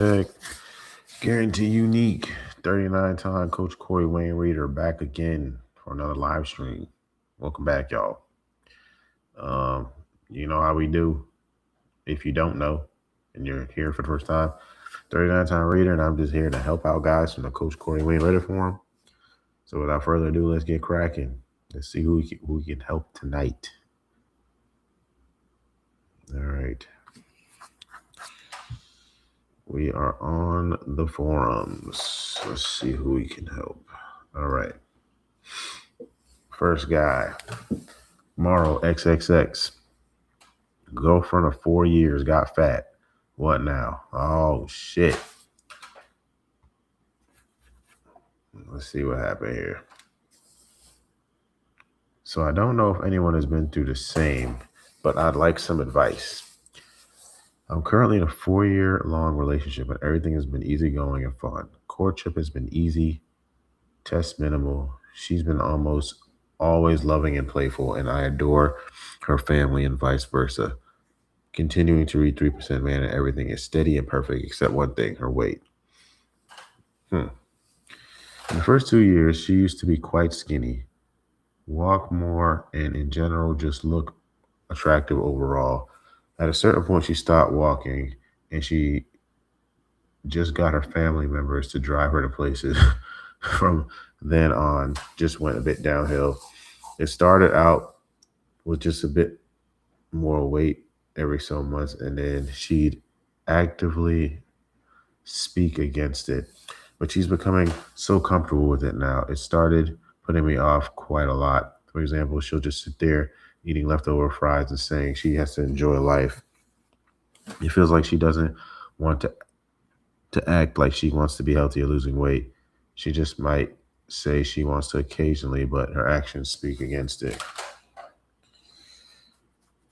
Heck, Guarantee Unique, 39-time Coach Corey Wayne Reader back again for another live stream. Welcome back, y'all. Um, you know how we do. If you don't know and you're here for the first time, 39-time Reader, and I'm just here to help out guys from the Coach Corey Wayne Reader Forum. So without further ado, let's get cracking. Let's see who we can help tonight. All right. We are on the forums. Let's see who we can help. All right. First guy, Morrow XXX. Girlfriend of 4 years got fat. What now? Oh, shit. Let's see what happened here. So I don't know if anyone has been through the same, but I'd like some advice. I'm currently in a 4 year long relationship and everything has been easygoing and fun. Courtship has been easy, test minimal. She's been almost always loving and playful, and I adore her family and vice versa. Continuing to read 3% Man, and everything is steady and perfect except one thing, her weight. In the first 2 years, she used to be quite skinny, walk more, and in general just look attractive overall. At a certain point, she stopped walking and she just got her family members to drive her to places. From then on, just went a bit downhill. It started out with just a bit more weight every so months, and then she'd actively speak against it. But she's becoming so comfortable with it now. It started putting me off quite a lot. For example, she'll just sit there eating leftover fries and saying she has to enjoy life. It feels like she doesn't want to act like she wants to be healthy or losing weight. She just might say she wants to occasionally, but her actions speak against it.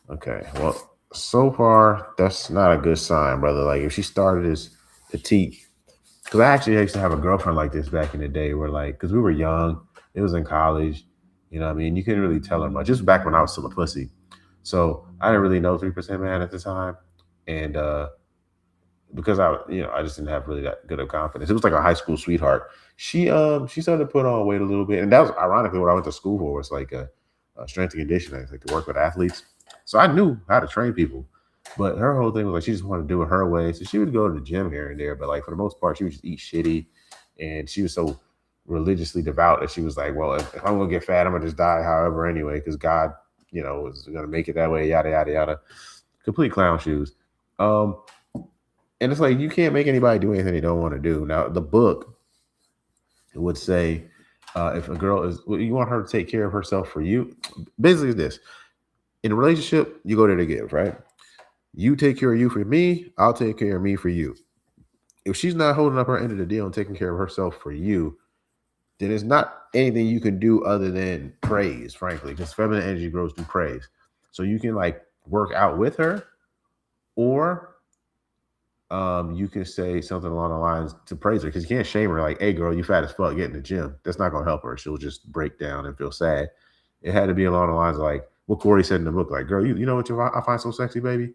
Okay, well, so far that's not a good sign, brother. Like if she started as petite, because I actually used to have a girlfriend like this back in the day, where like, because we were young, it was in college, you know what I mean? You couldn't really tell her much. This was back when I was still a pussy. So I didn't really know 3% Man at the time. And because I just didn't have really that good of confidence. It was like a high school sweetheart. She started to put on weight a little bit. And that was ironically what I went to school for, was like a strength and conditioning, like to work with athletes. So I knew how to train people. But her whole thing was like she just wanted to do it her way. So she would go to the gym here and there, but like for the most part, she would just eat shitty. And she was so religiously devout that she was like, well, if I'm gonna get fat, I'm gonna just die however anyway, because God, is gonna make it that way, yada yada yada. Complete clown shoes. Um, and it's like you can't make anybody do anything they don't want to do. Now the book would say, if a girl is, well, you want her to take care of herself for you. Basically, it's this: in a relationship, you go there to give, right? You take care of you for me, I'll take care of me for you. If she's not holding up her end of the deal and taking care of herself for you, then it's not anything you can do other than praise, frankly, because feminine energy grows through praise. So you can like work out with her, or you can say something along the lines to praise her, because you can't shame her like, hey girl, you fat as fuck, get in the gym. That's not gonna help her. She'll just break down and feel sad. It had to be along the lines of like what Corey said in the book, like, girl, you know what I find so sexy, baby?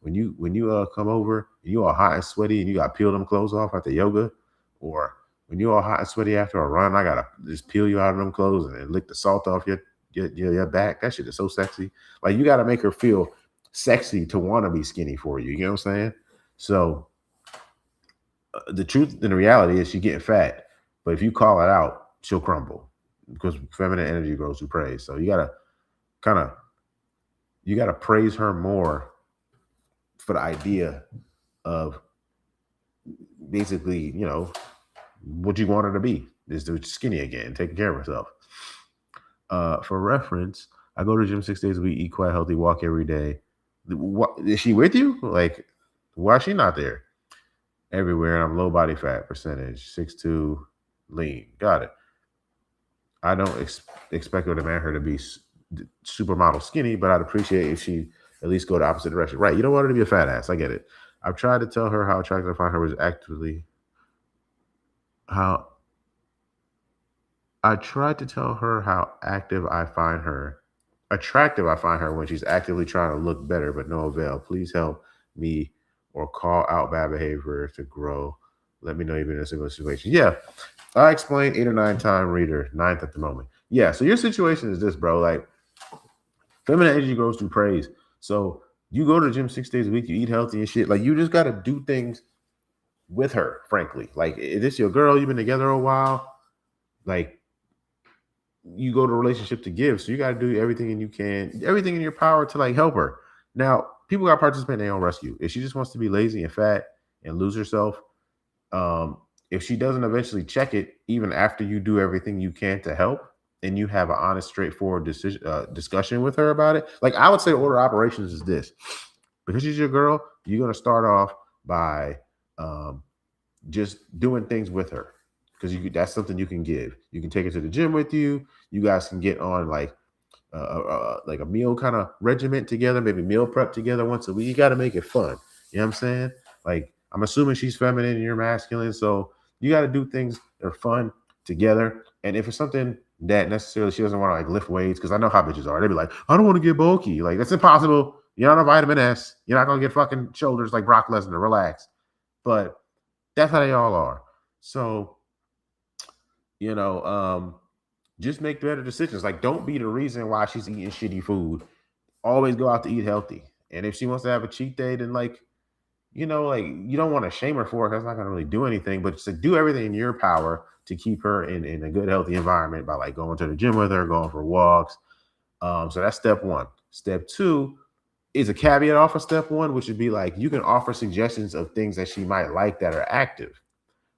When you come over and you all hot and sweaty and you got to peel them clothes off after yoga, or when you all hot and sweaty after a run, I gotta just peel you out of them clothes and then lick the salt off your back. That shit is so sexy. Like you gotta make her feel sexy to want to be skinny for you. You know what I'm saying? So the truth and the reality is she getting fat, but if you call it out, she'll crumble, because feminine energy grows through praise. So kind of you gotta praise her more for the idea of basically, what you want her to be is to skinny again, taking care of herself. For reference, I go to the gym 6 days a week, eat quite healthy, walk every day. What, is she with you? Like, why is she not there? Everywhere, and I'm low body fat percentage, 6'2", lean. Got it. I don't expect or demand her to be supermodel skinny, but I'd appreciate if she at least go the opposite direction. Right? You don't want her to be a fat ass. I get it. I've tried to tell her how attractive I find her was actively how I tried to tell her how attractive I find her when she's actively trying to look better, but no avail. Please help me or call out bad behavior to grow. Let me know you've been in a similar situation. Yeah, I explained 8 or 9 time reader, ninth at the moment. Yeah, so your situation is this, bro. Like, feminine energy grows through praise. So you go to the gym 6 days a week, you eat healthy and shit. Like, you just got to do things with her, frankly. Like, is this your girl? You've been together a while. Like, you go to a relationship to give. So you got to do everything and you can, everything in your power to like help her. Now, people got to participate in their own rescue. If she just wants to be lazy and fat and lose herself, um, if she doesn't eventually check it, even after you do everything you can to help, and you have an honest, straightforward discussion with her about it, like I would say, order of operations is this: because she's your girl, you're gonna start off by um, just doing things with her because you that's something you can give. You can take her to the gym with you. You guys can get on like a meal kind of regiment together, maybe meal prep together once a week. You got to make it fun. You know what I'm saying? Like, I'm assuming she's feminine and you're masculine, so you got to do things that are fun together. And if it's something that necessarily she doesn't want to like lift weights, because I know how bitches are, they'd be like, I don't want to get bulky. Like, that's impossible. You're not a vitamin S. You're not gonna get fucking shoulders like Brock Lesnar. Relax. But that's how they all are. So, you know, just make better decisions. Like, don't be the reason why she's eating shitty food. Always go out to eat healthy. And if she wants to have a cheat day, then like, like you don't want to shame her for it. That's not gonna really do anything. But just to do everything in your power to keep her in a good, healthy environment by like going to the gym with her, going for walks. So that's step one. Step two is a caveat off of step one, which would be like you can offer suggestions of things that she might like that are active.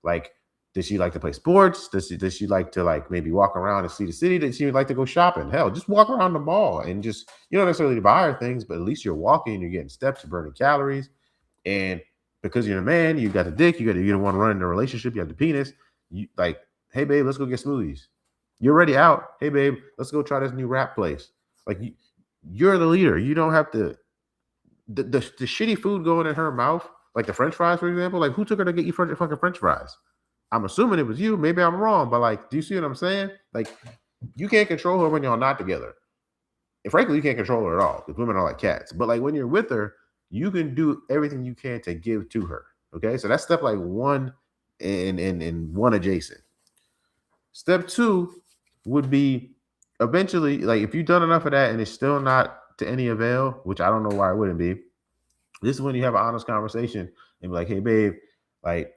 Like, does she like to play sports? Does she like to like maybe walk around and see the city? Does she like to go shopping? Hell, just walk around the mall and just you don't necessarily buy her things, but at least you're walking, you're getting steps, you're burning calories. And because you're a man, you got the dick, you don't want to run in a relationship, you have the penis. You like, hey babe, let's go get smoothies. You're already out. Hey babe, let's go try this new rap place. Like you're the leader. You don't have to the shitty food going in her mouth, like the French fries, for example. Like, who took her to get you fucking French fries? I'm assuming it was you. Maybe I'm wrong, but like, do you see what I'm saying? Like, you can't control her when y'all not together. And frankly, you can't control her at all because women are like cats. But like when you're with her, you can do everything you can to give to her. Okay, so that's step like one and one adjacent. Step two would be eventually, like if you've done enough of that and it's still not to any avail, which I don't know why it wouldn't be. This is when you have an honest conversation and be like, hey babe, like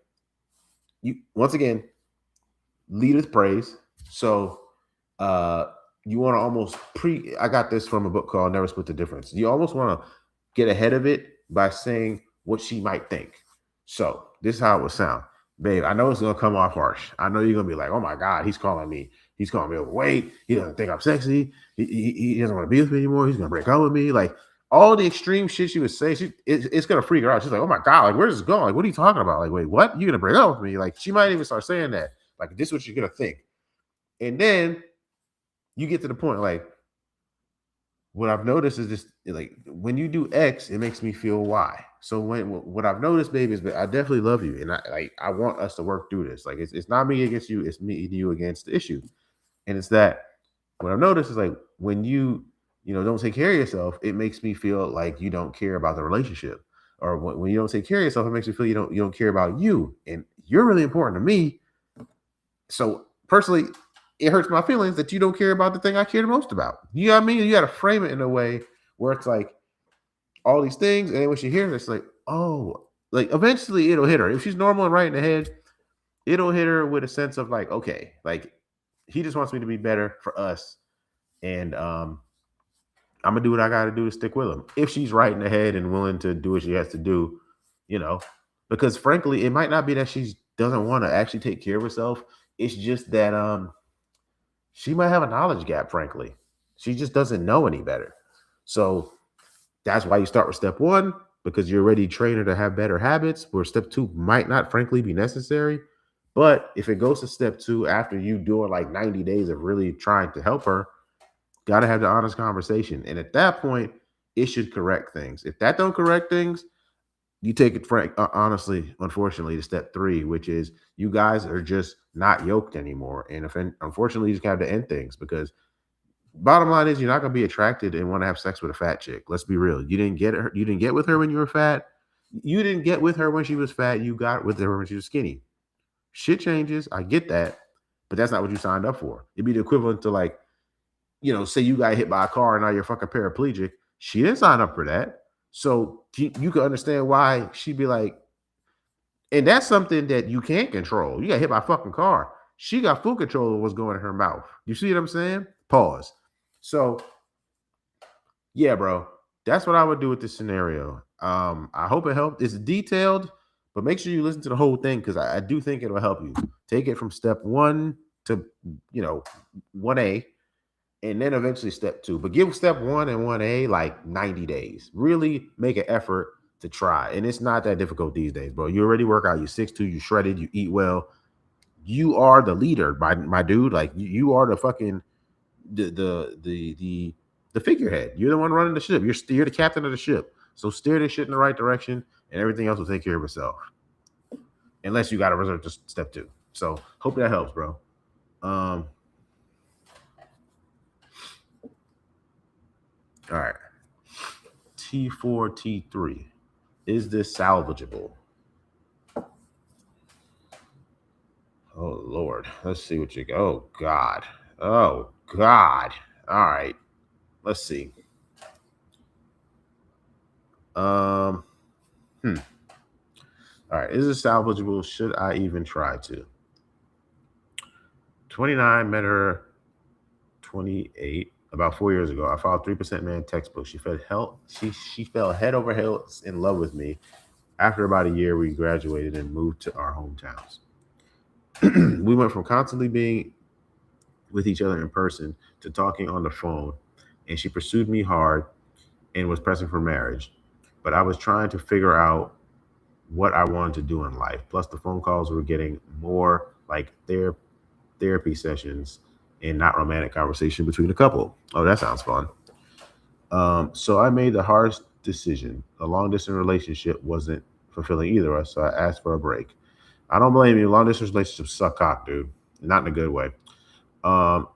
you once again lead with praise. So you want to almost I got this from a book called Never Split the Difference. You almost want to get ahead of it by saying what she might think. So this is how it would sound. Babe, I know it's gonna come off harsh. I know you're gonna be like, oh my God, he's calling me overweight. He doesn't think I'm sexy. He doesn't want to be with me anymore. He's gonna break up with me. Like all the extreme shit she would say, it's gonna freak her out. She's like, oh my God, like where's this going? Like, what are you talking about? Like, wait, what? You're gonna break up with me? Like, she might even start saying that. Like, this is what you're gonna think. And then you get to the point, like, what I've noticed is this, like, when you do X, it makes me feel Y. So what I've noticed, baby, is that I definitely love you, and I want us to work through this. Like, it's not me against you, it's me and you against the issue. And it's that what I've noticed is like when you don't take care of yourself, it makes me feel like you don't care about the relationship. Or when you don't take care of yourself, it makes me feel you don't care about you, and you're really important to me. So personally, it hurts my feelings that you don't care about the thing I care the most about. You know what I mean? You got to frame it in a way where it's like all these things, and then when she hears it, it's like, oh, like eventually it'll hit her. If she's normal and right in the head, it'll hit her with a sense of like, okay, like he just wants me to be better for us, and I'm gonna do what I got to do to stick with him. If she's right in the head and willing to do what she has to do, because frankly, it might not be that she doesn't want to actually take care of herself. It's just that she might have a knowledge gap, frankly. She just doesn't know any better. So that's why you start with step one, because you're already trained her to have better habits, where step two might not, frankly, be necessary. But if it goes to step two after you doing like 90 days of really trying to help her, got to have the honest conversation. And at that point, it should correct things. If that don't correct things, you take it honestly, unfortunately, to step three, which is you guys are just not yoked anymore. And if unfortunately, you just have to end things, because bottom line is you're not going to be attracted and want to have sex with a fat chick. Let's be real. You didn't get her. You didn't get with her when you were fat. You didn't get with her when she was fat. You got with her when she was skinny. Shit changes. I get that, but that's not what you signed up for. It'd be the equivalent to like, say you got hit by a car and now you're fucking paraplegic. She didn't sign up for that. So you can understand why she'd be like, and that's something that you can't control. You got hit by a fucking car. She got full control of what's going in her mouth. You see what I'm saying? Pause. So yeah, bro, that's what I would do with this scenario. I hope it helped. It's detailed, but make sure you listen to the whole thing because I do think it'll help you. Take it from step one to 1A, and then eventually step two. But give step 1 and 1A like 90 days. Really make an effort to try. And it's not that difficult these days, bro. You already work out, you're 6'2", you shredded, you eat well. You are the leader, my dude. Like you are the fucking the figurehead. You're the one running the ship. You're the captain of the ship. So steer this shit in the right direction, and everything else will take care of itself. Unless you got to resort to step two. So hope that helps, bro. All right. T4, T3. Is this salvageable? Oh Lord. Let's see what you go. Oh God. Oh God. All right. Let's see. All right. Is it salvageable? Should I even try to? 29, met her 28, about 4 years ago. I filed 3% man textbook. She fell head over heels in love with me. After about a year, we graduated and moved to our hometowns. We went from constantly being with each other in person to talking on the phone, and she pursued me hard and was pressing for marriage. But I was trying to figure out what I wanted to do in life. Plus, the phone calls were getting more like therapy sessions and not romantic conversation between the couple. Oh, that sounds fun. So I made the hardest decision. A long distance relationship wasn't fulfilling either of us, so I asked for a break. I don't blame you. Long distance relationships suck cock, dude. Not in a good way.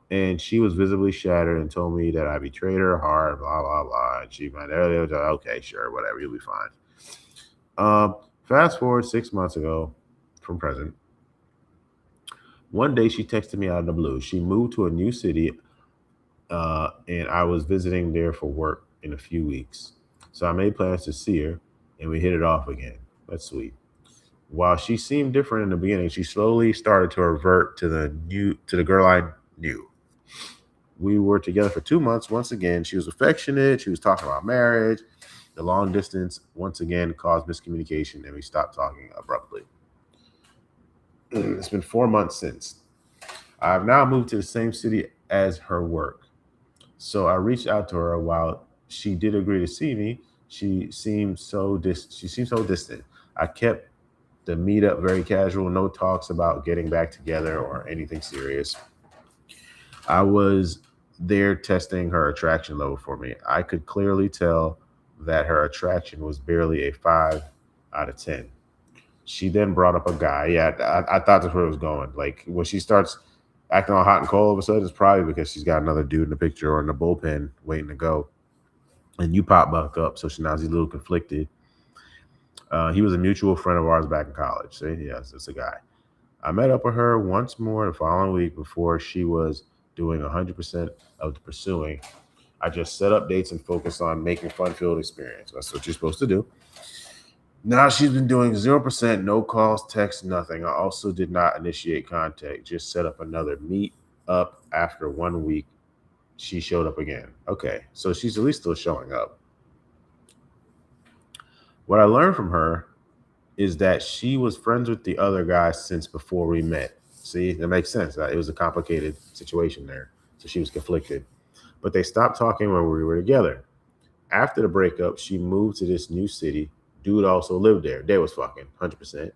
And she was visibly shattered and told me that I betrayed her heart, blah, blah, blah. And she went, okay, sure, whatever, you'll be fine. Fast forward 6 months ago from present. One day she texted me out of the blue. She moved to a new city, and I was visiting there for work in a few weeks. So I made plans to see her, and we hit it off again. That's sweet. While she seemed different in the beginning, she slowly started to revert to the girl I knew. We were together for 2 months. Once again, she was affectionate. She was talking about marriage. The long distance once again caused miscommunication, and we stopped talking abruptly. It's been 4 months since. I've now moved to the same city as her work. So I reached out to her. While she did agree to see me, she seemed so distant. I kept the meetup very casual, no talks about getting back together or anything serious. I was there testing her attraction level for me. I could clearly tell that her attraction was barely a 5 out of 10. She then brought up a guy. Yeah, I thought that's where it was going. Like when she starts acting all hot and cold all of a sudden, it's probably because she's got another dude in the picture or in the bullpen waiting to go. And you pop back up. So now she's a little conflicted. He was a mutual friend of ours back in college. So yes, it's a guy. I met up with her once more the following week before she was doing 100% of the pursuing. I just set up dates and focused on making fun-filled experience. That's what you're supposed to do. Now she's been doing 0%, no calls, text, nothing. I also did not initiate contact, just set up another meet up after 1 week. She showed up again. Okay, so she's at least still showing up. What I learned from her is that she was friends with the other guy since before we met. See, that makes sense. It was a complicated situation there. So she was conflicted. But they stopped talking when we were together. After the breakup, she moved to this new city. Dude also lived there. They was fucking 100%.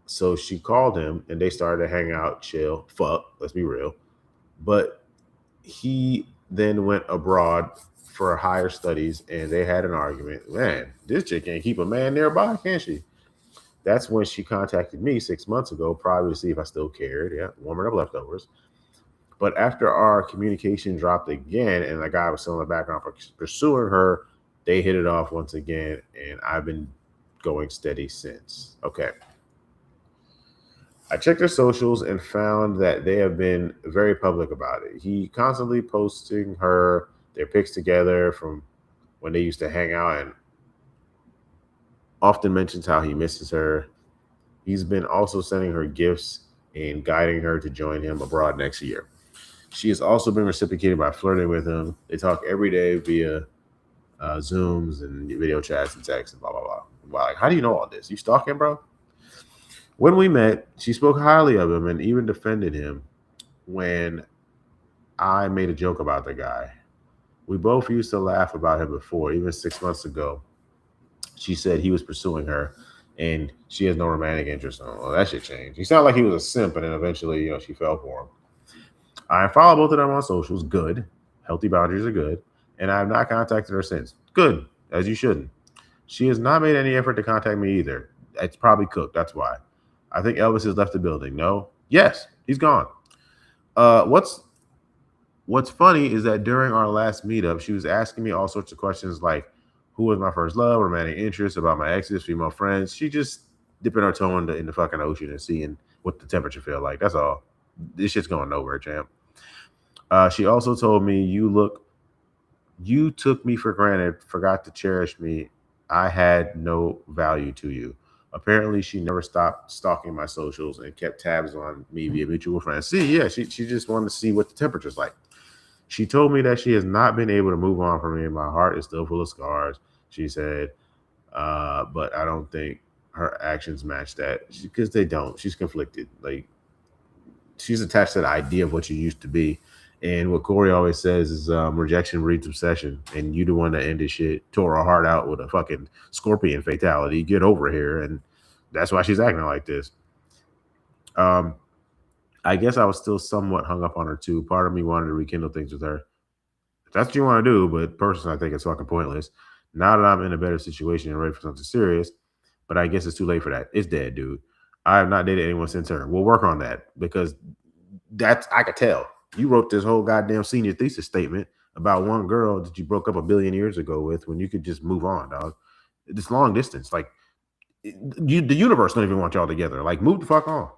So she called him and they started to hang out, chill, fuck, let's be real. But he then went abroad for higher studies and they had an argument. Man, this chick can't keep a man nearby, can she? That's when she contacted me 6 months ago, probably to see if I still cared. Yeah, warming up leftovers. But after our communication dropped again and the guy was still in the background pursuing her, they hit it off once again. And I've been going steady since. Okay. I checked their socials and found that they have been very public about it. He constantly posting their pics together from when they used to hang out and often mentions how he misses her. He's been also sending her gifts and guiding her to join him abroad next year. She has also been reciprocated by flirting with him. They talk every day via Zooms and video chats and texts and blah, blah, blah. Wow, like, how do you know all this? You stalking, bro? When we met, she spoke highly of him and even defended him when I made a joke about the guy. We both used to laugh about him before, even 6 months ago. She said he was pursuing her and she has no romantic interest in him. Well, that shit changed. He sounded like he was a simp, and then eventually, she fell for him. I follow both of them on socials. Good. Healthy boundaries are good. And I have not contacted her since. Good, as you shouldn't. She has not made any effort to contact me either. It's probably cooked. That's why. I think Elvis has left the building. No? Yes, he's gone. What's funny is that during our last meetup, she was asking me all sorts of questions like, who was my first love, romantic interest, about my exes, female friends. She just dipping her toe in the fucking ocean and seeing what the temperature feel like. That's all. This shit's going nowhere, champ. She also told me, you took me for granted, forgot to cherish me. I had no value to you. Apparently, she never stopped stalking my socials and kept tabs on me via mutual friends. See, yeah, she just wanted to see what the temperature's like. She told me that she has not been able to move on from me, and my heart is still full of scars. She said, but I don't think her actions match that because they don't. She's conflicted. Like, she's attached to the idea of what you used to be. And what Corey always says is rejection breeds obsession. And you the one that ended shit, tore her heart out with a fucking scorpion fatality. Get over here. And that's why she's acting like this. I guess I was still somewhat hung up on her too. Part of me wanted to rekindle things with her. If that's what you want to do, but personally, I think it's fucking pointless. Now that I'm in a better situation and ready for something serious, but I guess it's too late for that. It's dead, dude. I have not dated anyone since her. We'll work on that because I could tell. You wrote this whole goddamn senior thesis statement about one girl that you broke up a billion years ago with when you could just move on, dog. It's long distance. Like, the universe don't even want y'all together. Like, move the fuck on.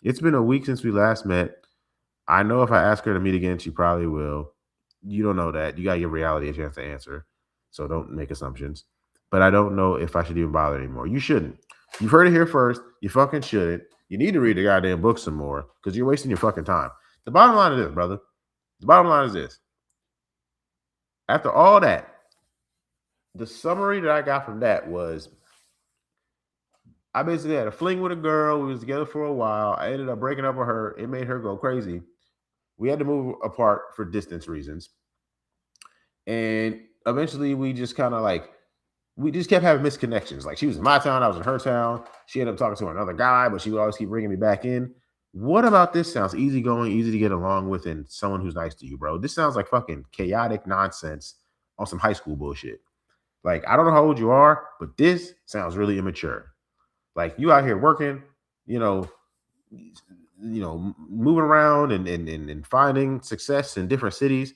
It's been a week since we last met. I know if I ask her to meet again, she probably will. You don't know that. You got to give reality a chance to answer. So don't make assumptions. But I don't know if I should even bother anymore. You shouldn't. You've heard it here first. You fucking shouldn't. You need to read the goddamn book some more because you're wasting your fucking time. The bottom line is this, brother. The bottom line is this. After all that, the summary that I got from that was I basically had a fling with a girl. We was together for a while. I ended up breaking up with her. It made her go crazy. We had to move apart for distance reasons. And eventually we just kind of we just kept having misconnections. Like, she was in my town, I was in her town. She ended up talking to another guy, but she would always keep bringing me back in. What about this sounds easygoing, easy to get along with, and someone who's nice to you, bro? This sounds like fucking chaotic nonsense on some high school bullshit. Like, I don't know how old you are, but this sounds really immature. Like, you out here working, moving around and finding success in different cities.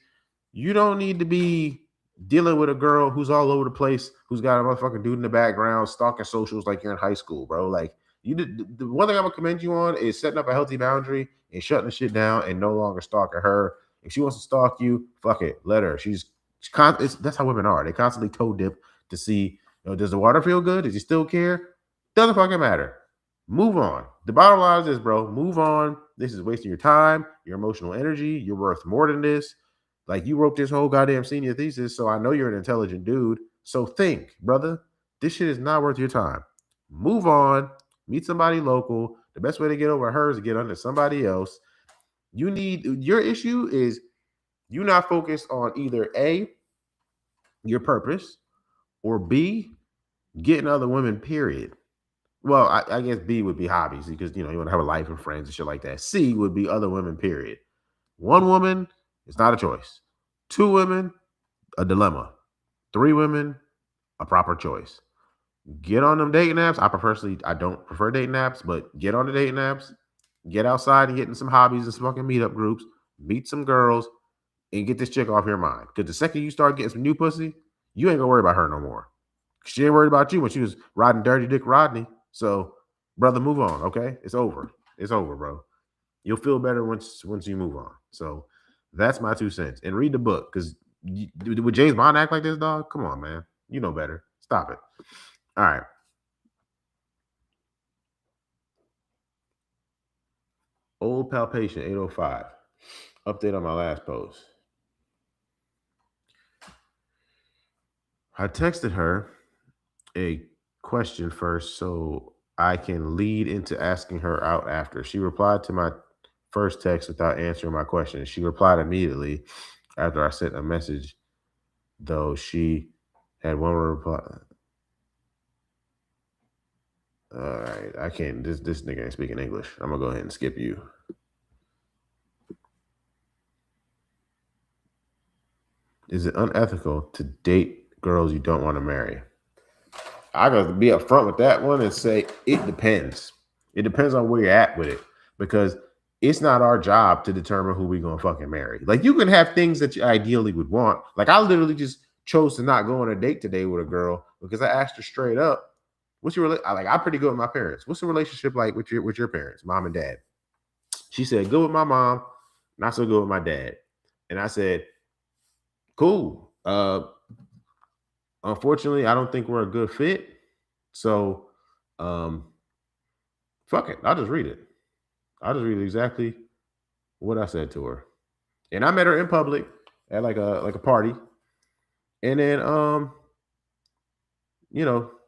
You don't need to be dealing with a girl who's all over the place, who's got a motherfucking dude in the background, stalking socials like you're in high school, bro. Like, the one thing I'm gonna commend you on is setting up a healthy boundary and shutting the shit down and no longer stalking her. If she wants to stalk you, fuck it, let her. That's how women are. They constantly toe dip to see, does the water feel good? Does he still care? Doesn't fucking matter. Move on. The bottom line is this, bro. Move on. This is wasting your time, your emotional energy. You're worth more than this. Like, you wrote this whole goddamn senior thesis, so I know you're an intelligent dude. So think, brother. This shit is not worth your time. Move on. Meet somebody local. The best way to get over her is to get under somebody else. Your issue is you not focused on either A, your purpose, or B, getting other women, period. Well, I guess B would be hobbies because, you want to have a life and friends and shit like that. C would be other women, period. One woman, it's not a choice. Two women, a dilemma. Three women, a proper choice. Get on them dating apps. I don't prefer dating apps, but get on the dating apps. Get outside and get in some hobbies and some fucking meetup groups. Meet some girls and get this chick off your mind. Because the second you start getting some new pussy, you ain't gonna worry about her no more. She ain't worried about you when she was riding Dirty Dick Rodney. So, brother, move on. Okay, it's over. It's over, bro. You'll feel better once you move on. So that's my 2 cents. And read the book because would James Bond act like this, dog? Come on, man. You know better. Stop it. All right. Old Palpation 805. Update on my last post. I texted her a question first so I can lead into asking her out after. She replied to my first text without answering my question. She replied immediately after I sent a message, though she had one reply. All right, I can't. This nigga ain't speaking English. I'm gonna go ahead and skip you. Is it unethical to date girls you don't want to marry? I gotta be upfront with that one and say it depends. It depends on where you're at with it because it's not our job to determine who we gonna fucking marry. Like you can have things that you ideally would want. Like I literally just chose to not go on a date today with a girl because I asked her straight up, "What's your I'm pretty good with my parents. What's the relationship like with your parents, mom and dad?" She said, "Good with my mom, not so good with my dad." And I said, "Cool. Unfortunately, I don't think we're a good fit. So, um, fuck it. I'll just read it. I'll just read exactly what I said to her. And I met her in public at like a party. And then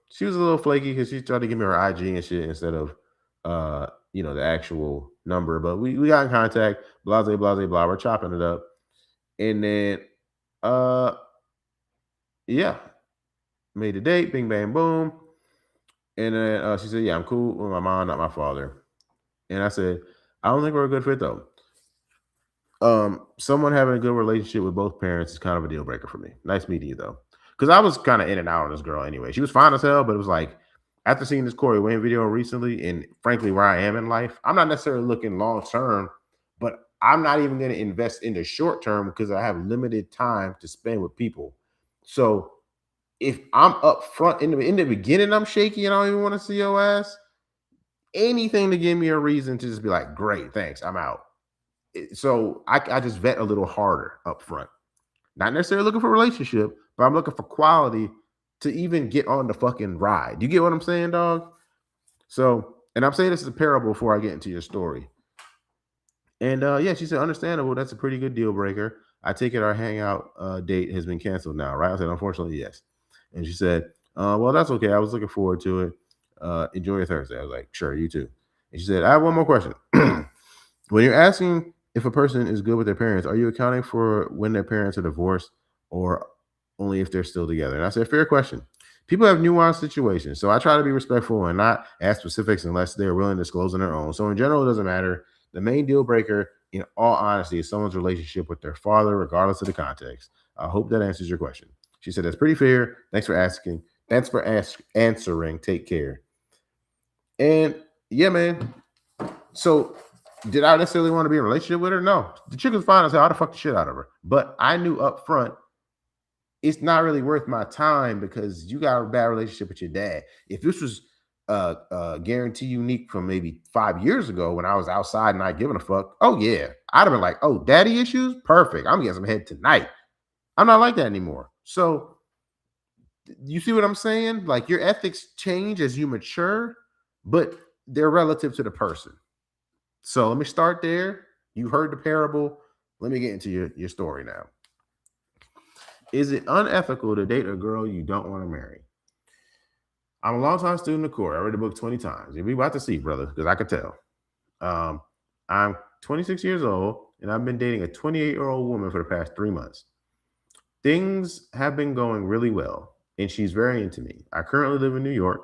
she was a little flaky because she tried to give me her IG and shit instead of the actual number. But we got in contact, blase, blase, blah. We're chopping it up. And then yeah, made a date, bing bang boom. And then she said, "Yeah, I'm cool with my mom, not my father." And I said, "I don't think we're a good fit though. Someone having a good relationship with both parents is kind of a deal breaker for me. Nice meeting you though." Because I was kind of in and out on this girl anyway. She was fine as hell, but it was like after seeing this Corey Wayne video recently, and frankly, where I am in life, I'm not necessarily looking long term, but I'm not even going to invest in the short term because I have limited time to spend with people. So if I'm up front in the beginning, I'm shaky and I don't even want to see your ass. Anything to give me a reason to just be like, great, thanks, I'm out. So I just vet a little harder up front. Not necessarily looking for a relationship, but I'm looking for quality to even get on the fucking ride. You get what I'm saying, dog? So, and I'm saying this is a parable before I get into your story. And yeah, she said, understandable. That's a pretty good deal breaker. I take it our hangout date has been canceled now, right? I said, unfortunately, yes. And she said, well, that's okay. I was looking forward to it. Enjoy your Thursday. I was like, sure, you too. And she said, I have one more question. When you're asking if a person is good with their parents, are you accounting for when their parents are divorced or only if they're still together? And I said, fair question. People have nuanced situations. So I try to be respectful and not ask specifics unless they're willing to disclose on their own. So in general, it doesn't matter. The main deal breaker, in all honesty, is someone's relationship with their father, regardless of the context. I hope that answers your question. She said, that's pretty fair. Thanks for asking. Thanks for answering. Take care. And yeah, man. So did I necessarily want to be in a relationship with her? No. The chick was fine as hell. I'd have fucked the shit out of her. But I knew up front it's not really worth my time because you got a bad relationship with your dad. If this was guarantee unique from maybe 5 years ago when I was outside and not giving a fuck, oh yeah, I'd have been like, oh, daddy issues? Perfect. I'm getting some head tonight. I'm not like that anymore. So you see what I'm saying? Like your ethics change as you mature, but they're relative to the person. So let me start there. You heard the parable. Let me get into your story now. Is it unethical to date a girl you don't want to marry? I'm a long-time student of Corey. I read the book 20 times. You'll be about to see, brother, because I could tell. I'm 26 years old, and I've been dating a 28-year-old woman for the past 3 months. Things have been going really well, and she's very into me. I currently live in New York,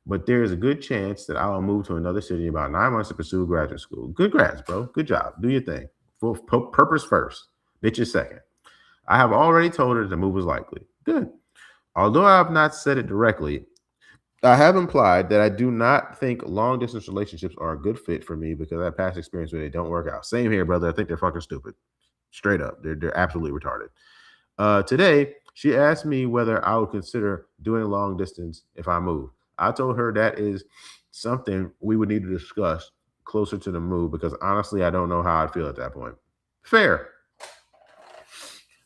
but there is a good chance that I will move to another city in about 9 months to pursue graduate school. Good grads, bro. Good job. Do your thing. For purpose first, bitches second. I have already told her the move is likely. Good. Although I have not said it directly, I have implied that I do not think long distance relationships are a good fit for me because I have past experience where they don't work out. Same here, brother. I think they're fucking stupid. Straight up. They're absolutely retarded. Today, She asked me whether I would consider doing long distance if I move. I told her that is something we would need to discuss closer to the move because honestly, I don't know how I'd feel at that point. Fair.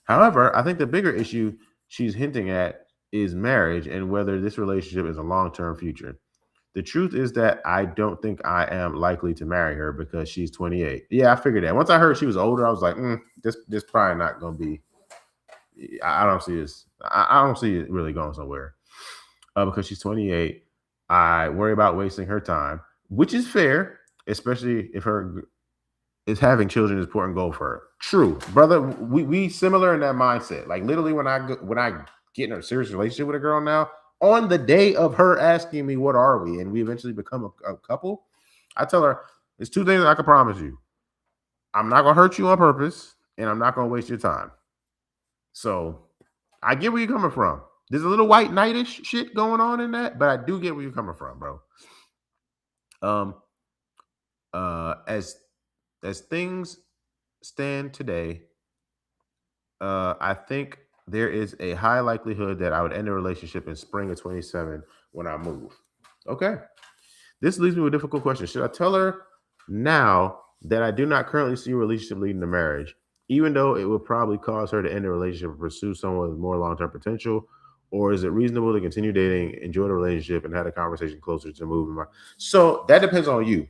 However, I think the bigger issue she's hinting at is marriage and whether this relationship is a long term future. The truth is that I don't think I am likely to marry her because she's 28. Yeah, I figured that. Once I heard she was older, I was like, this probably not gonna be. I don't see this. I don't see it really going somewhere because she's 28. I worry about wasting her time, which is fair, especially if her is having children is important goal for her. True, brother. We similar in that mindset. Like literally, when I get in a serious relationship with a girl now, on the day of her asking me what are we, and we eventually become a couple, I tell her there's two things I can promise you. I'm not gonna hurt you on purpose, and I'm not gonna waste your time. So I get where you're coming from. There's a little white knightish shit going on in that, but I do get where you're coming from, bro. Um, as things stand today, I think there is a high likelihood that I would end a relationship in spring of 27 when I move. Okay. This leaves me with a difficult question. Should I tell her now that I do not currently see a relationship leading to marriage, even though it would probably cause her to end the relationship and pursue someone with more long term potential? Or is it reasonable to continue dating, enjoy the relationship, and have a conversation closer to moving? So that depends on you.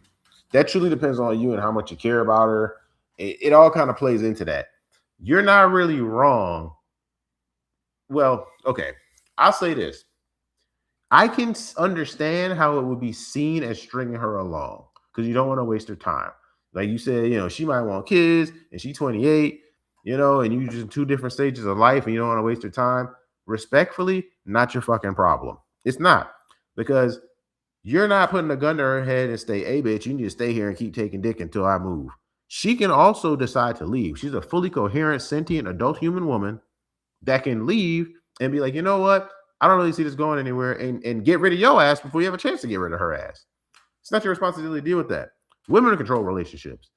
That truly depends on you and how much you care about her. It all kind of plays into that. You're not really wrong. Well, okay. I'll say this. I can understand how it would be seen as stringing her along because you don't want to waste her time. Like you said, she might want kids and she's 28, and you just in two different stages of life and you don't want to waste her time. Respectfully, not your fucking problem. It's not because you're not putting a gun to her head and say, hey, bitch, you need to stay here and keep taking dick until I move. She can also decide to leave. She's a fully coherent, sentient, adult human woman that can leave and be like, you know what? I don't really see this going anywhere and get rid of your ass before you have a chance to get rid of her ass. It's not your responsibility to deal with that. Women control relationships.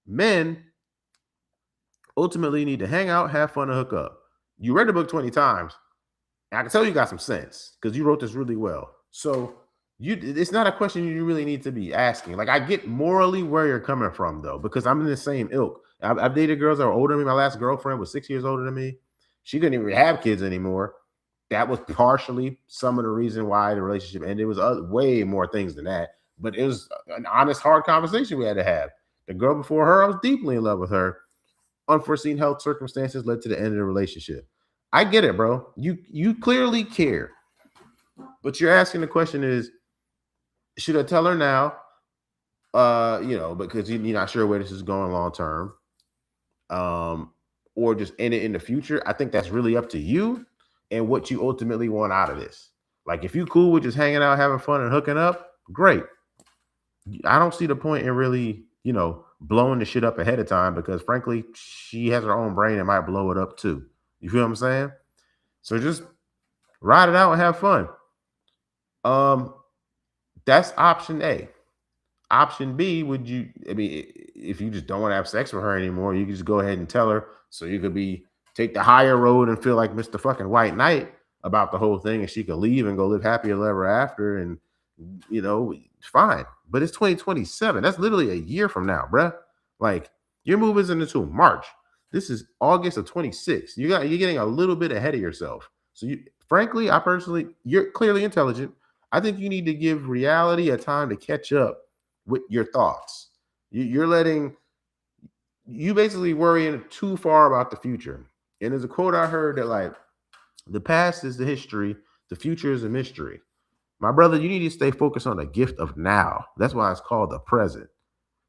Men ultimately need to hang out, have fun, and hook up. You read the book 20 times. And I can tell you got some sense because you wrote this really well. So it's not a question you really need to be asking. Like I get morally where you're coming from though, because I'm in the same ilk. I've dated girls that are older than me. My last girlfriend was 6 years older than me. She couldn't even have kids anymore. That was partially some of the reason why the relationship ended. It was way more things than that, but it was an honest, hard conversation we had to have. The girl before her, I was deeply in love with her. Unforeseen health circumstances led to the end of the relationship. I get it, bro. You clearly care, but you're asking the question is, should I tell her now? Because you're not sure where this is going long term, or just end it in the future. I think that's really up to you and what you ultimately want out of this. Like if you cool with just hanging out, having fun, and hooking up, great. I don't see the point in really, blowing the shit up ahead of time because frankly, she has her own brain and might blow it up too. You feel what I'm saying? So just ride it out and have fun. That's option A. Option B, if you just don't want to have sex with her anymore, you can just go ahead and tell her so you could take the higher road and feel like Mr. fucking White Knight about the whole thing and she could leave and go live happy ever after and fine. But it's 2027. That's literally a year from now, bruh. Like your move isn't until March. This is August of 26. You're getting a little bit ahead of yourself. So frankly, you're clearly intelligent. I think you need to give reality a time to catch up with your thoughts. You're basically worrying too far about the future. And there's a quote I heard that like the past is the history, the future is a mystery. My brother, you need to stay focused on the gift of now. That's why it's called the present.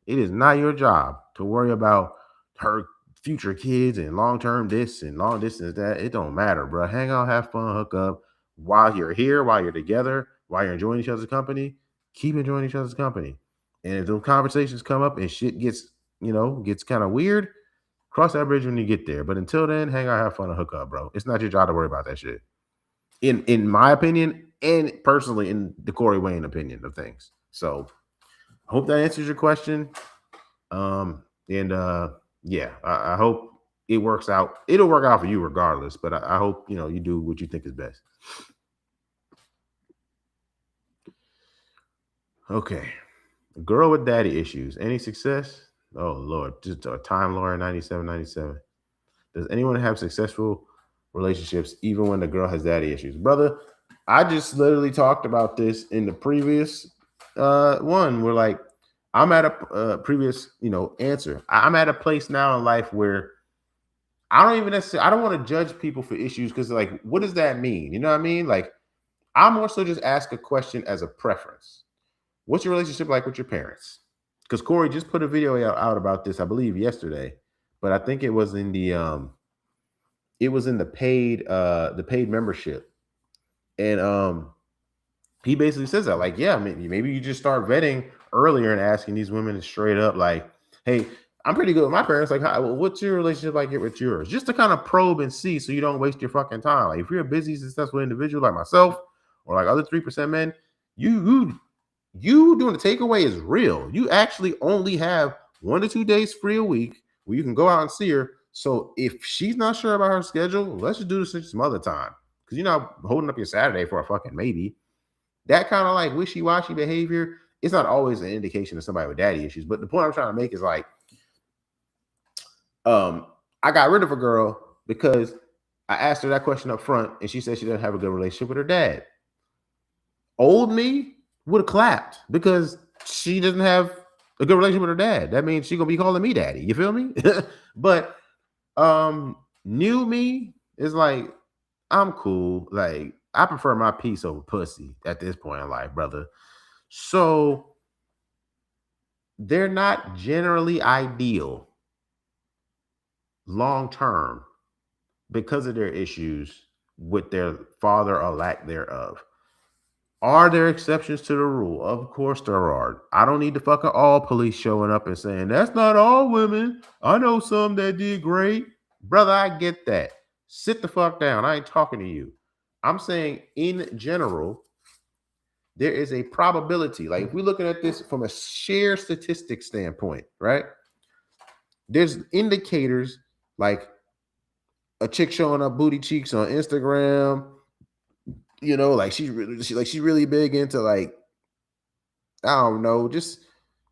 It is not your job to worry about her future kids and long-term this and long distance that. It don't matter, bro. Hang out, have fun, hook up while you're here, while you're together, while you're enjoying each other's company. Keep enjoying each other's company. And if those conversations come up and shit gets kind of weird, cross that bridge when you get there. But until then, hang out, have fun, and hook up, bro. It's not your job to worry about that shit. In my opinion, and personally in the Corey Wayne opinion of things. So I hope that answers your question. I hope it works out. It'll work out for you regardless. But I hope you do what you think is best. Okay. Girl with daddy issues. Any success? Oh Lord. Just a time lawyer 9797. Does anyone have successful relationships even when the girl has daddy issues? Brother, I just literally talked about this in the previous one where like I'm at a previous, answer. I'm at a place now in life where I don't even necessarily, I don't want to judge people for issues because like, what does that mean? You know what I mean? Like, I'm also just ask a question as a preference. What's your relationship like with your parents? Because Corey just put a video out about this, I believe, yesterday, but I think it was in the paid membership, and he basically says that like, yeah, maybe you just start vetting earlier and asking these women straight up like, hey, I'm pretty good with my parents. Like, what's your relationship like with yours? Just to kind of probe and see, so you don't waste your fucking time. Like, if you're a busy, successful individual like myself or like other 3% men, you doing the takeaway is real. You actually only have 1 to 2 days free a week where you can go out and see her. So if she's not sure about her schedule, let's just do this some other time. Because you're not holding up your Saturday for a fucking maybe. That kind of like wishy-washy behavior, it's not always an indication of somebody with daddy issues. But the point I'm trying to make is like, I got rid of a girl because I asked her that question up front, and she said she doesn't have a good relationship with her dad. Old me would have clapped because she doesn't have a good relationship with her dad. That means she's gonna be calling me daddy. You feel me? But new me is like, I'm cool. Like, I prefer my peace over pussy at this point in life, brother. So they're not generally ideal long term because of their issues with their father or lack thereof. Are there exceptions to the rule? Of course there are. I don't need the fucking all police showing up and saying, that's not all women. I know some that did great. Brother, I get that. Sit the fuck down. I ain't talking to you. I'm saying in general, there is a probability. Like if we're looking at this from a sheer statistic standpoint, right? There's indicators like a chick showing up booty cheeks on Instagram, like she's really big into like, I don't know, just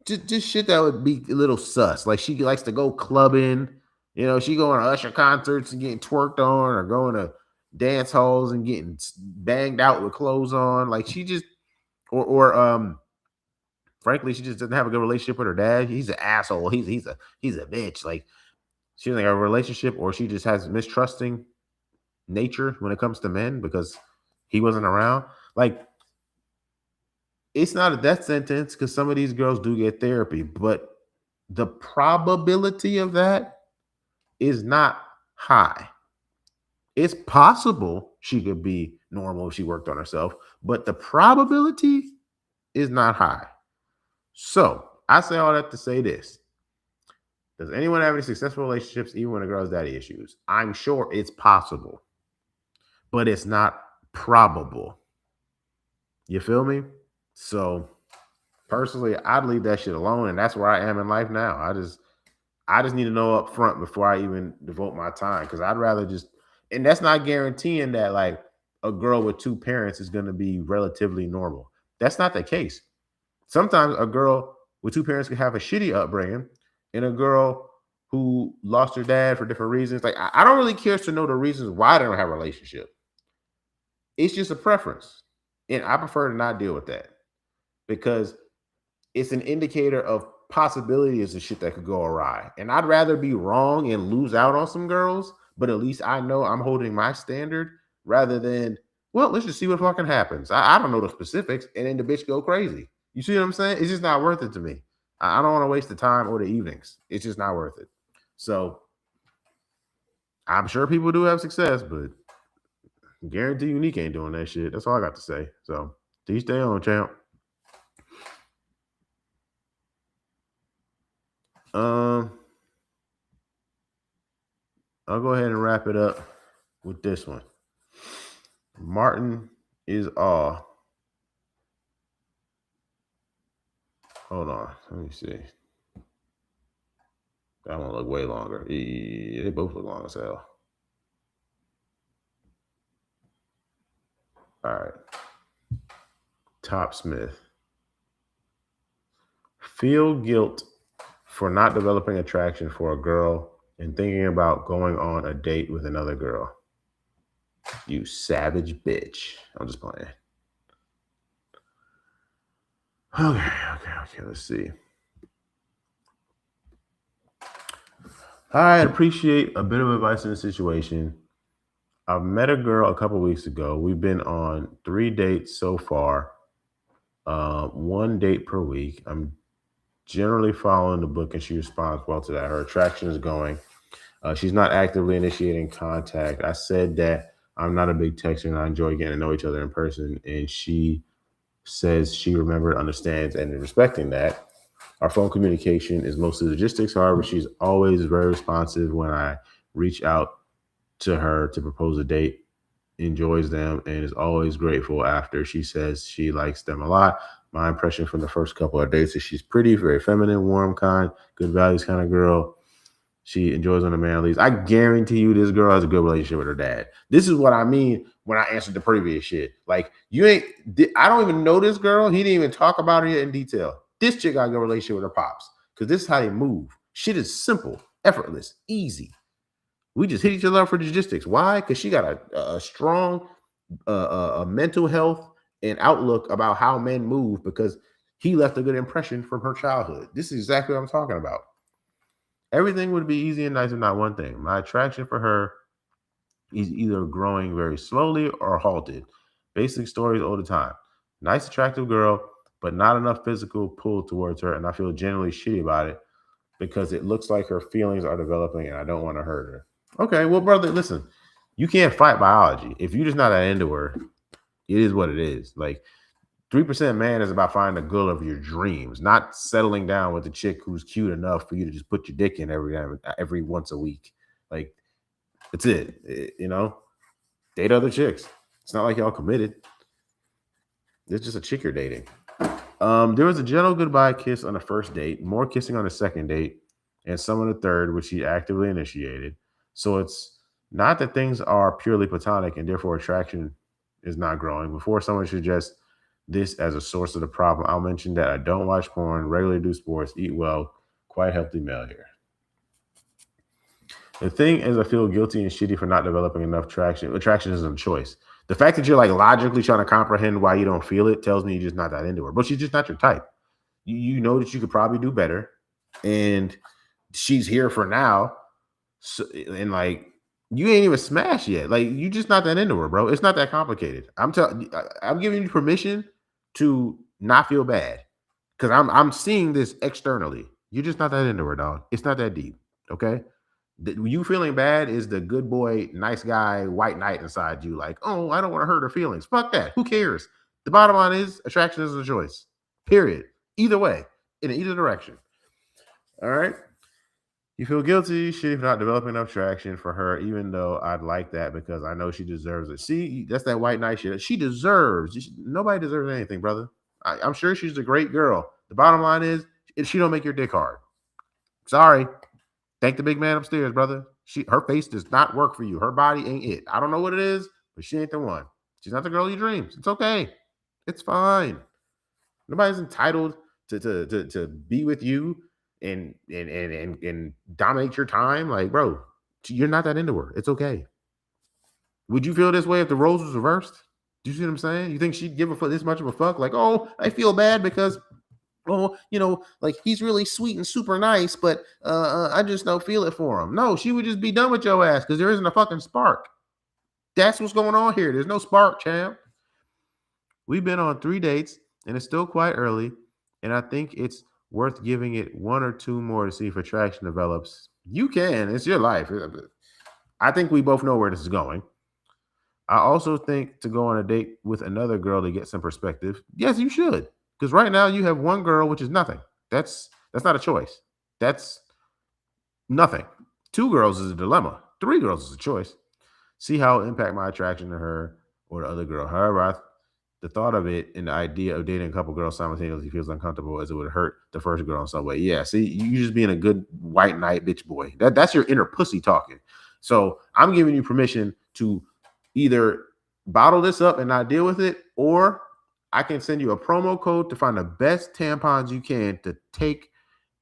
shit that would be a little sus. Like she likes to go clubbing, she going to Usher concerts and getting twerked on, or going to dance halls and getting banged out with clothes on. Like she just, or frankly, she just doesn't have a good relationship with her dad. He's an asshole. He's a bitch. Like she doesn't have a relationship, or she just has mistrusting nature when it comes to men because he wasn't around. Like, it's not a death sentence because some of these girls do get therapy, but the probability of that is not high. It's possible she could be normal if she worked on herself, but the probability is not high. So I say all that to say this. Does anyone have any successful relationships even when a girl has daddy issues? I'm sure it's possible, but it's not probable. You feel me? So personally, I'd leave that shit alone, and that's where I am in life now. I just need to know up front before I even devote my time, because I'd rather just, and that's not guaranteeing that like a girl with two parents is going to be relatively normal. That's not the case. Sometimes a girl with two parents can have a shitty upbringing, and a girl who lost her dad for different reasons. Like I don't really care to know the reasons why they don't have a relationship. It's just a preference, and I prefer to not deal with that because it's an indicator of possibilities of shit that could go awry. And I'd rather be wrong and lose out on some girls, but at least I know I'm holding my standard rather than, well, let's just see what fucking happens. I don't know the specifics, and then the bitch go crazy. You see what I'm saying? It's just not worth it to me. I don't want to waste the time or the evenings. It's just not worth it. So I'm sure people do have success, but guarantee Unique ain't doing that shit. That's all I got to say. So do you stay on, champ? I'll go ahead and wrap it up with this one. Martin is all. Hold on. Let me see. That one look way longer. Yeah, they both look long as hell. All right. Top Smith. Feel guilt for not developing attraction for a girl and thinking about going on a date with another girl. You savage bitch. I'm just playing. Okay. Let's see. I appreciate a bit of advice in the situation. I've met a girl a couple weeks ago. We've been on 3 dates so far, 1 date per week. I'm generally following the book and she responds well to that. Her attraction is going. She's not actively initiating contact. I said that I'm not a big texter and I enjoy getting to know each other in person. And she says she remembered, understands, and is respecting that. Our phone communication is mostly logistics. However, she's always very responsive when I reach out to her to propose a date, enjoys them, and is always grateful after. She says she likes them a lot. My impression from the first couple of dates is she's pretty, very feminine, warm, kind, good values kind of girl. She enjoys when a man leaves. I guarantee you this girl has a good relationship with her dad. This is what I mean when I answered the previous shit. Like, I don't even know this girl. He didn't even talk about her yet in detail. This chick got a good relationship with her pops because this is how they move. Shit is simple, effortless, easy. We just hit each other up for logistics. Why? Because she got a strong mental health and outlook about how men move because he left a good impression from her childhood. This is exactly what I'm talking about. Everything would be easy and nice if not one thing. My attraction for her is either growing very slowly or halted. Basic stories all the time. Nice, attractive girl, but not enough physical pull towards her, and I feel genuinely shitty about it because it looks like her feelings are developing and I don't want to hurt her. Okay, well, brother, listen, you can't fight biology. If you're just not that into her, it is what it is. Like, 3% man is about finding the girl of your dreams, not settling down with a chick who's cute enough for you to just put your dick in every once a week. Like, that's it. Date other chicks. It's not like y'all committed. It's just a chick you're dating. There was a gentle goodbye kiss on the first date, more kissing on the second date, and some on the third, which she actively initiated. So it's not that things are purely platonic and therefore attraction is not growing. Before someone suggests this as a source of the problem, I'll mention that I don't watch porn, regularly do sports, eat well, quite healthy male here. The thing is, I feel guilty and shitty for not developing enough traction. Attraction isn't a choice. The fact that you're like logically trying to comprehend why you don't feel it tells me you're just not that into her. But she's just not your type. You know that you could probably do better, and she's here for now. So, and like you ain't even smashed yet. Like you just not that into her, bro. It's not that complicated. I'm giving you permission to not feel bad because I'm seeing this externally. You're just not that into her, dog. It's not that deep. Okay. You feeling bad is the good boy, nice guy, white knight inside you. Like, oh, I don't want to hurt her feelings. Fuck that. Who cares? The bottom line is attraction is a choice. Period. Either way, in either direction. All right. You feel guilty, shitty for not developing enough traction for her, even though I'd like that because I know she deserves it. See, that's that white knight shit. She deserves. Nobody deserves anything, brother. I'm sure she's a great girl. The bottom line is, she don't make your dick hard. Sorry. Thank the big man upstairs, brother. Her face does not work for you. Her body ain't it. I don't know what it is, but she ain't the one. She's not the girl of your dreams. It's okay. It's fine. Nobody's entitled to be with you and dominate your time. Like, bro, you're not that into her. It's okay. Would you feel this way if the roles was reversed? Do you see what I'm saying? You think she'd give this much of a fuck? Like, oh, I feel bad because like he's really sweet and super nice, but I just don't feel it for him. No, she would just be done with your ass because there isn't a fucking spark. That's what's going on here. There's no spark, champ. We've been on 3 dates and it's still quite early, and I think it's worth giving it 1 or 2 more to see if attraction develops. You can. It's your life. I think we both know where this is going. I also think to go on a date with another girl to get some perspective. Yes, you should. Because right now you have one girl, which is nothing. That's not a choice. That's nothing. 2 girls is a dilemma. 3 girls is a choice. See how it impact my attraction to her or the other girl. However, The thought of it and the idea of dating a couple girls simultaneously feels uncomfortable as it would hurt the first girl in some way. Yeah, see, you just being a good white knight bitch boy. That's your inner pussy talking. So I'm giving you permission to either bottle this up and not deal with it, or I can send you a promo code to find the best tampons you can to take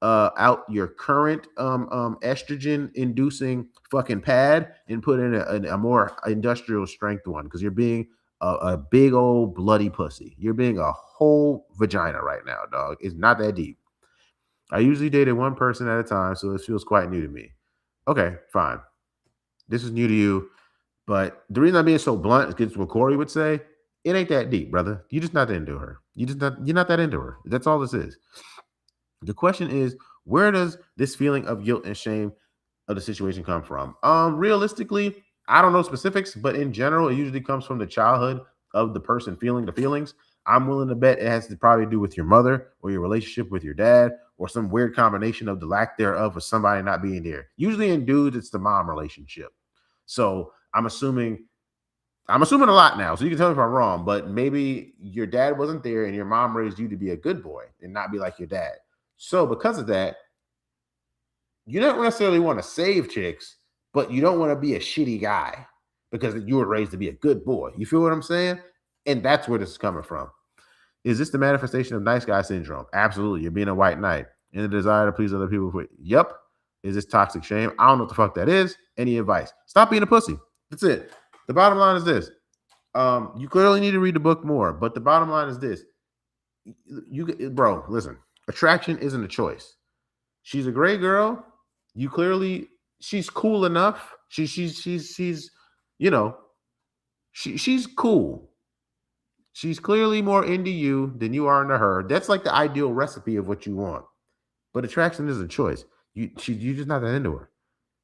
out your current estrogen inducing fucking pad and put in a more industrial strength one, because you're being a big old bloody pussy. You're being a whole vagina right now, dog. It's not that deep. I usually dated one person at a time, so this feels quite new to me. Okay, fine. This is new to you, but the reason I'm being so blunt is because what Corey would say, it ain't that deep, brother. You're just not into her. You're not that into her. That's all this is. The question is, where does this feeling of guilt and shame of the situation come from? Realistically, I don't know specifics, but in general, it usually comes from the childhood of the person feeling the feelings. I'm willing to bet it has to probably do with your mother or your relationship with your dad or some weird combination of the lack thereof of somebody not being there. Usually in dudes, it's the mom relationship. So I'm assuming a lot now, so you can tell me if I'm wrong, but maybe your dad wasn't there and your mom raised you to be a good boy and not be like your dad. So because of that, you don't necessarily want to save chicks, but you don't want to be a shitty guy because you were raised to be a good boy. You feel what I'm saying? And that's where this is coming from. Is this the manifestation of nice guy syndrome? Absolutely. You're being a white knight and the desire to please other people. Yep. Is this toxic shame? I don't know what the fuck that is. Any advice? Stop being a pussy. That's it. The bottom line is this. You clearly need to read the book more, but the bottom line is this. Bro, listen. Attraction isn't a choice. She's a great girl. You clearly, she's cool enough. She's you know, she's cool. She's clearly more into you than you are into her. That's like the ideal recipe of what you want. But attraction is a choice. You just not that into her.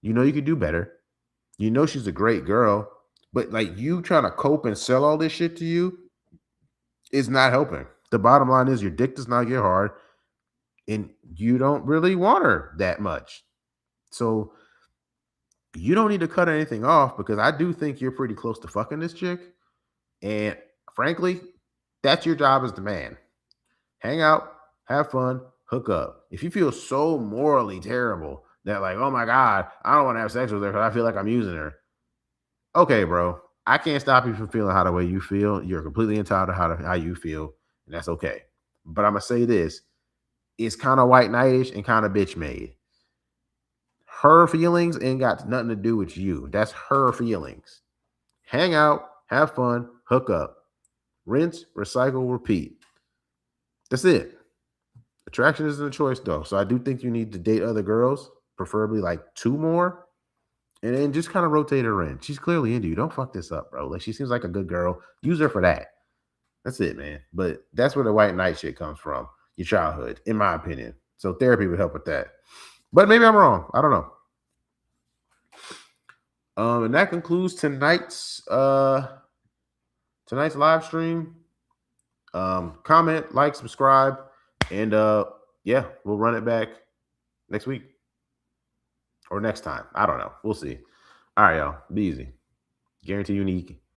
You know you could do better. You know she's a great girl, but like you trying to cope and sell all this shit to you is not helping. The bottom line is your dick does not get hard, and you don't really want her that much. So you don't need to cut anything off, because I do think you're pretty close to fucking this chick. And frankly, that's your job as the man. Hang out, have fun, hook up. If you feel so morally terrible that, like, oh my God, I don't want to have sex with her because I feel like I'm using her. Okay, bro. I can't stop you from feeling how the way you feel. You're completely entitled to how you feel, and that's okay. But I'm gonna say this: it's kind of white knightish and kind of bitch made. Her feelings ain't got nothing to do with you. That's her feelings. Hang out, have fun, hook up, rinse, recycle, repeat. That's it. Attraction isn't a choice though. So I do think you need to date other girls, preferably like two more, and then just kind of rotate her in. She's clearly into you. Don't fuck this up, bro. Like, she seems like a good girl. Use her for that. That's it, man. But that's where the white knight shit comes from. Your childhood, in my opinion. So therapy would help with that. But maybe I'm wrong. I don't know. And that concludes tonight's live stream. Comment, like, subscribe, and yeah, we'll run it back next week or next time. I don't know. We'll see. All right, y'all. Be easy. Guarantee unique.